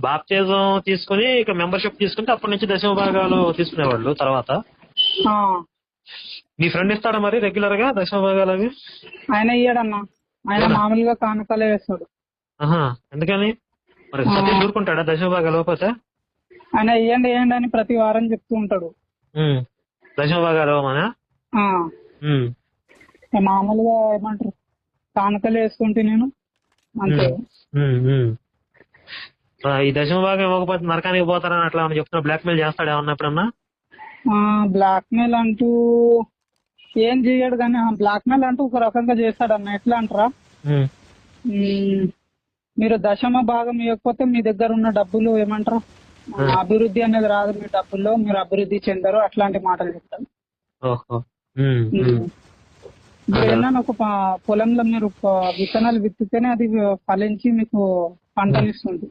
బాప్తిజం తీసుకుని ఇక మెంబర్షిప్ తీసుకుంటే అప్పటి నుంచి దశమ భాగాలు తీసుకునేవాళ్ళు తర్వాత. ఆ, మీ ఫ్రెండ్ ఇస్తాడా మరి రెగ్యులర్ గా దశమ భాగాలు అవి? ఆయన ఇయ్యాడన్నా, ఆయన మామూలుగా కానుకలే వేస్తాడు. ఎందుకని మరి సతీష్ ఊరుకుంటాడా దశమ భాగాలు ఇవ్వకపోతే? ఆయన ఇయ్యండి ఇయ్యండి అని ప్రతి వారం చెప్తూ ఉంటాడు. దశమ భాగాలు ఇవ్వమనా? ఆ, మామూలుగా ఏమంటారు కానుకలు వేసుకుంటే నేను అంతే. ఈ దశమ భాగం ఇవ్వకపోతే నరకానికి పోతారని అట్లా ఏమన్నా చెప్తున్నా, బ్లాక్ మెయిల్ చేస్తాడు ఏమన్నా ఎప్పుడన్నా? బ్లాక్ మెయిల్ అంటూ ఏం చెయ్యడు కానీ బ్లాక్ మెయిల్ అంటూ ఒక రకంగా చేస్తాడన్న. ఎట్లా అంటారా, మీరు దశమ భాగం ఇవ్వకపోతే మీ దగ్గర ఉన్న డబ్బులు ఏమంటారు అభివృద్ధి అనేది రాదు, మీ డబ్బుల్లో మీరు అభివృద్ధి చెందరు, అట్లాంటి మాటలు చెప్తారు. మీరు ఏదైనా ఒక పొలంలో మీరు విత్తనాలు విత్తితేనే అది ఫలించి మీకు పంటనిస్తుంది.